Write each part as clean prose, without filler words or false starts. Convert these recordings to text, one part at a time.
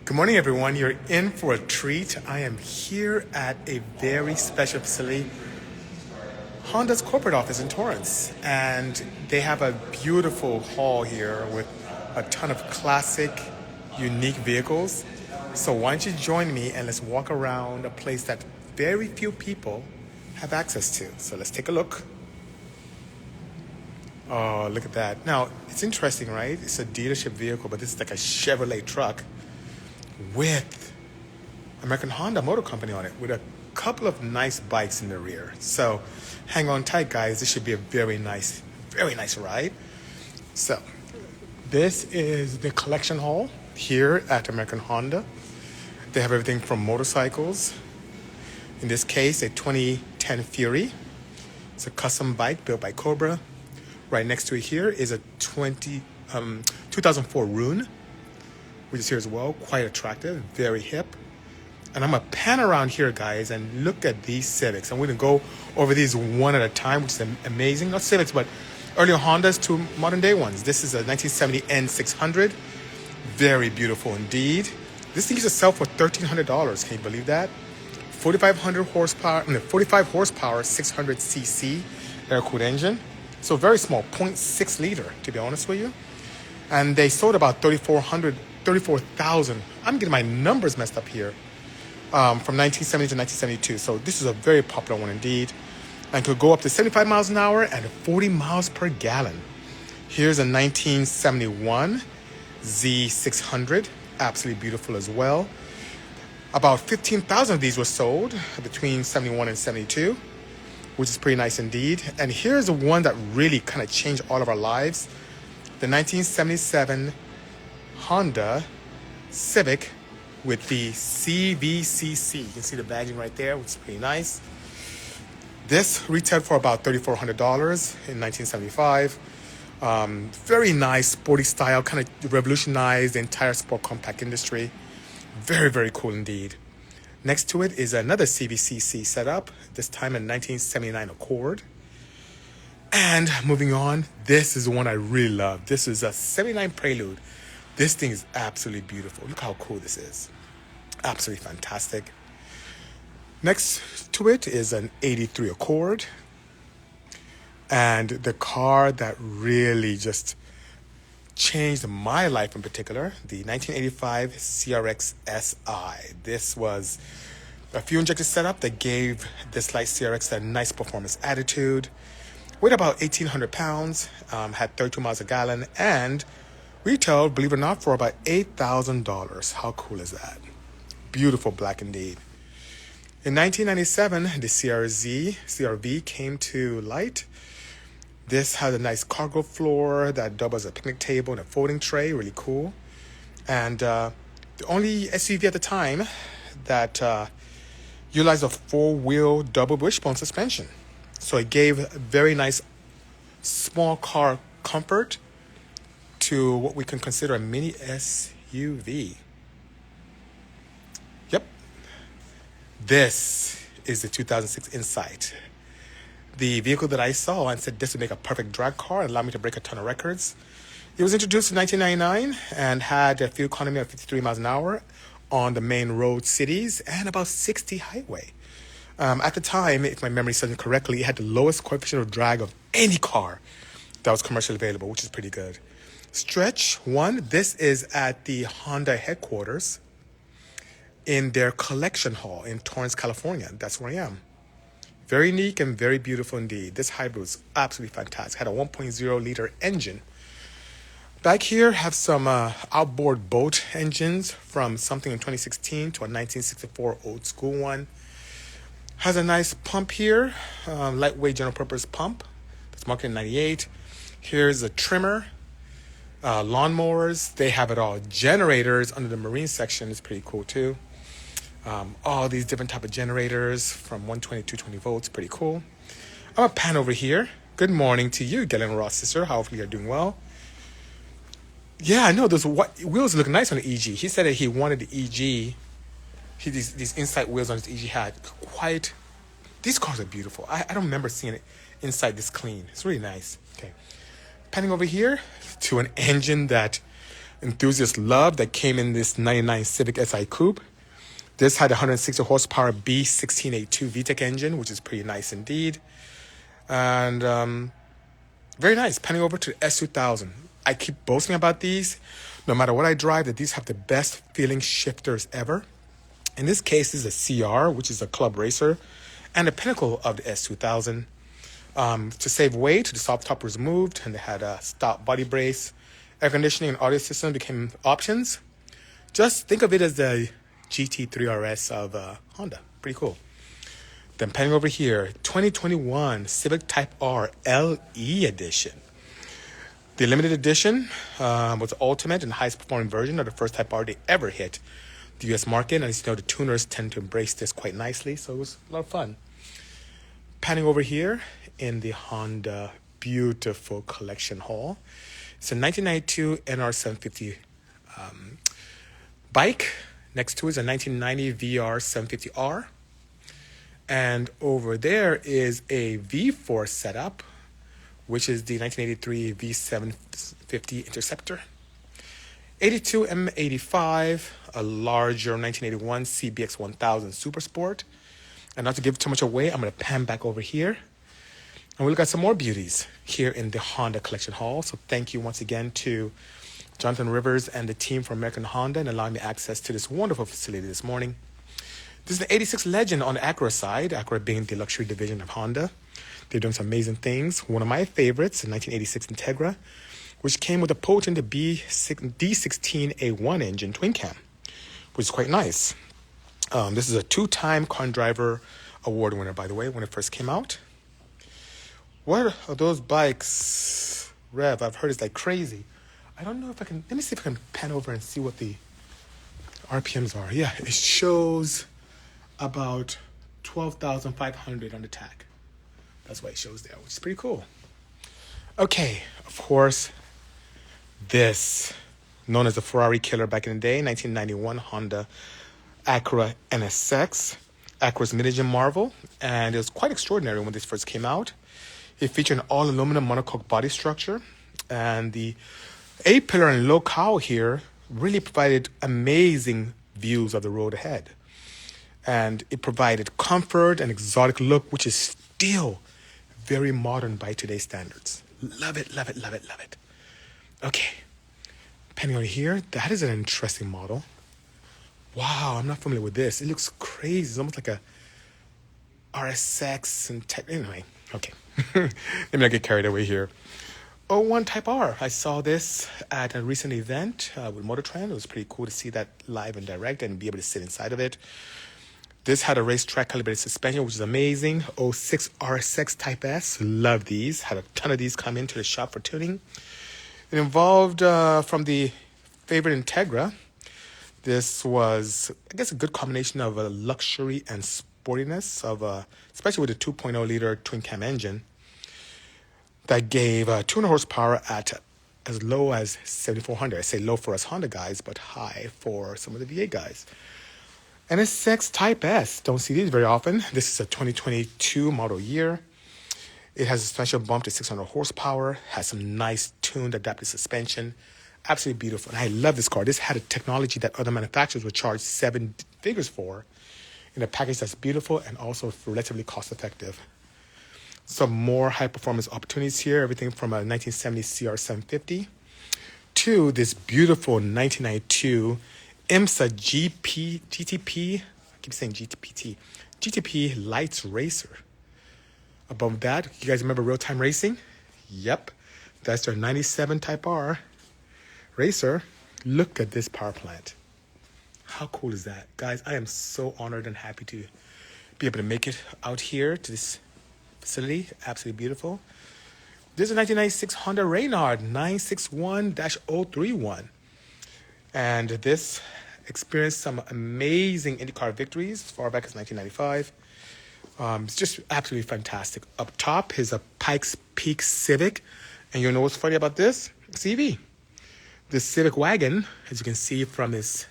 Good morning, everyone. You're in for a treat. I am here at a very special facility, Honda's corporate office in Torrance. And they have a beautiful hall here with a ton of classic, unique vehicles. So why don't you join me and let's walk around a place that very few people have access to. So let's take a look. Oh, look at that. Now, it's interesting, right? It's a dealership vehicle, but this is like a Chevrolet truck with American Honda Motor Company on it with a couple of nice bikes in the rear. So hang on tight, guys. This should be a very nice ride. So this is the collection hall here at American Honda. They have everything from motorcycles. In this case, a 2010 Fury. It's a custom bike built by Cobra. Right next to it here is a 2004 Rune, which is here as well. Quite attractive, very hip. And I'm going to pan around here, guys, and look at these Civics. I'm going to go over these one at a time, which is amazing. Not Civics, but earlier Hondas to modern day ones. This is a 1970 N600. Very beautiful indeed. This thing used to sell for $1,300. Can you believe that? 45 horsepower, 600cc air-cooled engine. So very small, 0.6 liter, to be honest with you. And they sold about 34,000. I'm getting my numbers messed up here. From 1970 to 1972. So this is a very popular one indeed. And could go up to 75 miles an hour and 40 miles per gallon. Here's a 1971 Z600. Absolutely beautiful as well. About 15,000 of these were sold between 71 and 72, which is pretty nice indeed. And here's the one that really kind of changed all of our lives. The 1977 Honda Civic with the CVCC. You can see the badging right there, which is pretty nice. This retailed for about $3,400 in 1975. Very nice, sporty style, kind of revolutionized the entire sport compact industry. Very, very cool indeed. Next to it is another CVCC setup, this time a 1979 Accord. And moving on, this is the one I really love. This is a 79 Prelude. This thing is absolutely beautiful. Look how cool this is. Absolutely fantastic. Next to it is an 83 Accord. And the car that really just changed my life in particular, the 1985 CRX SI. This was a fuel-injected setup that gave this light CRX a nice performance attitude. Weighed about 1,800 pounds, had 32 miles a gallon, and retailed, believe it or not, for about $8,000. How cool is that? Beautiful black indeed. In 1997, the CRV came to light. This had a nice cargo floor that doubles as a picnic table and a folding tray, really cool. And the only SUV at the time that utilized a four-wheel double wishbone suspension. So it gave a very nice small car comfort to what we can consider a mini SUV. Yep. This is the 2006 Insight. The vehicle that I saw and said this would make a perfect drag car and allow me to break a ton of records. It was introduced in 1999 and had a fuel economy of 53 miles an hour on the main road cities and about 60 highway. At the time, if my memory serves me correctly, it had the lowest coefficient of drag of any car that was commercially available, which is pretty good. Stretch one, this is at the Honda headquarters in their collection hall in Torrance, California. That's where I am. Very unique and very beautiful indeed. This hybrid was absolutely fantastic. Had a 1.0 liter engine. Back here have some outboard boat engines from something in 2016 to a 1964 old school one. Has a nice pump here, lightweight general purpose pump. That's marketed in 98. Here's a trimmer, lawnmowers. They have it all. Generators under the marine section is pretty cool too. All these different type of generators from 120 to 220 volts, pretty cool. I'm gonna pan over here. Good morning to you, Galen Ross sister. Hopefully you're doing well. Yeah, I know those wheels look nice on the EG. He said that he wanted the EG. These Insight wheels on his EG had quite. These cars are beautiful. I don't remember seeing it inside this clean. It's really nice. Okay, panning over here to an engine that enthusiasts love that came in this 99 Civic Si Coupe. This had a 160 horsepower B1682 VTEC engine, which is pretty nice indeed. And very nice. Panning over to the S2000. I keep boasting about these. No matter what I drive, that these have the best feeling shifters ever. In this case, this is a CR, which is a club racer, and the pinnacle of the S2000. To save weight, the soft top was removed, and they had a stout body brace. Air conditioning and audio system became options. Just think of it as the GT3 RS of Honda. Pretty cool. Then panning over here, 2021 Civic Type R LE Edition. The limited edition was the ultimate and highest performing version of the first Type R they ever hit the US market. And as you know, the tuners tend to embrace this quite nicely, so it was a lot of fun. Panning over here in the Honda beautiful collection hall. It's a 1992 NR750 bike. Next to it is a 1990 VR 750R. And over there is a V4 setup, which is the 1983 V750 Interceptor. 82 M85, a larger 1981 CBX 1000 Super Sport. And not to give too much away, I'm going to pan back over here. And we'll look at some more beauties here in the Honda Collection Hall. So thank you once again to Jonathan Rivers and the team from American Honda and allowing me access to this wonderful facility this morning. This is the 86 Legend on the Acura side, Acura being the luxury division of Honda. They're doing some amazing things. One of my favorites, the 1986 Integra, which came with a potent D16A1 engine twin cam, which is quite nice. This is a two-time Car and Driver Award winner, by the way, when it first came out. What are those bikes, Rev? I've heard it's like crazy. I don't know if I can, let me see if I can pan over and see what the RPMs are. Yeah, it shows about 12,500 on the tag. That's what it shows there, which is pretty cool. Okay, of course, this, known as the Ferrari killer back in the day, 1991 Honda Acura NSX, Acura's mid-engine marvel, and it was quite extraordinary when this first came out. It featured an all-aluminum monocoque body structure, and the A-pillar and low cowl here really provided amazing views of the road ahead. And it provided comfort and exotic look, which is still very modern by today's standards. Love it, love it, love it, love it. Okay, panning over here, that is an interesting model. Wow, I'm not familiar with this. It looks crazy. It's almost like a RSX and anyway, okay. Let me not get carried away here. 01 Type R. I saw this at a recent event with MotorTrend. It was pretty cool to see that live and direct and be able to sit inside of it. This had a racetrack calibrated suspension, which is amazing. 06 RSX Type S. Love these. Had a ton of these come into the shop for tuning. It involved from the favorite Integra. This was, I guess, a good combination of luxury and sportiness, especially with the 2.0 liter twin cam engine that gave 200 horsepower at as low as 7,400. I say low for us Honda guys, but high for some of the V8 guys. NSX Type S. Don't see these very often. This is a 2022 model year. It has a suspension bump to 600 horsepower, has some nice tuned adaptive suspension. Absolutely beautiful. And I love this car. This had a technology that other manufacturers would charge 7 figures for in a package that's beautiful and also relatively cost effective. Some more high performance opportunities here, everything from a 1970 CR750 to this beautiful 1992 IMSA GTP, I keep saying GTP Lights Racer. Above that, you guys remember Real Time Racing? Yep, that's their 97 Type R Racer. Look at this power plant. How cool is that? Guys, I am so honored and happy to be able to make it out here to this facility. Absolutely beautiful. This is a 1996 Honda Reynard 961-031. And this experienced some amazing IndyCar victories as far back as 1995. It's just absolutely fantastic. Up top is a Pikes Peak Civic. And you know what's funny about this? It's EV. This Civic wagon, as you can see from this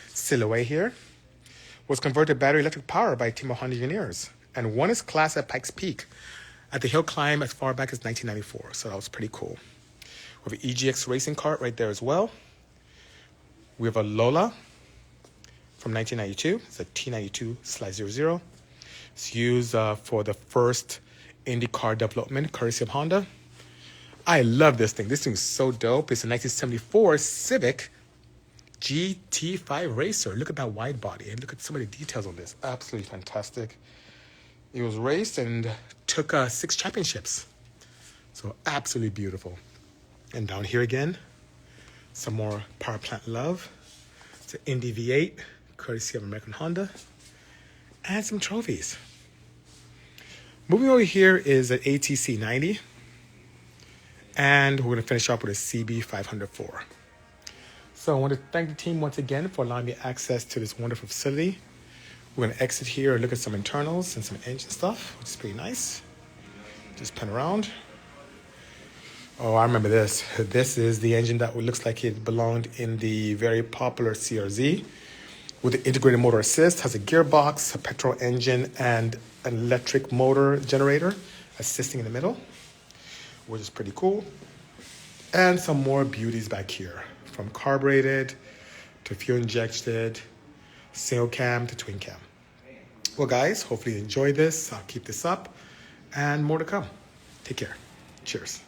silhouette here, was converted to battery electric power by a team of Honda engineers. And won its class at Pikes Peak at the hill climb as far back as 1994. So that was pretty cool. We have an EGX racing cart right there as well. We have a Lola from 1992. It's a T92/00. It's used for the first IndyCar development, courtesy of Honda. I love this thing. This thing is so dope. It's a 1974 Civic GT5 Racer. Look at that wide body and look at some of the details on this. Absolutely fantastic. It was raced and took 6 championships. So absolutely beautiful. And down here again, some more power plant love. It's an Indy V8, courtesy of American Honda. And some trophies. Moving over here is an ATC 90. And we're going to finish up with a CB504. So I want to thank the team once again for allowing me access to this wonderful facility. We're going to exit here and look at some internals and some engine stuff, which is pretty nice. Just pan around. Oh, I remember this. This is the engine that looks like it belonged in the very popular CRZ. With the integrated motor assist, has a gearbox, a petrol engine, and an electric motor generator assisting in the middle, which is pretty cool. And some more beauties back here, from carbureted to fuel injected, single cam to twin cam. Well, guys, hopefully you enjoyed this. I'll keep this up and more to come. Take care. Cheers.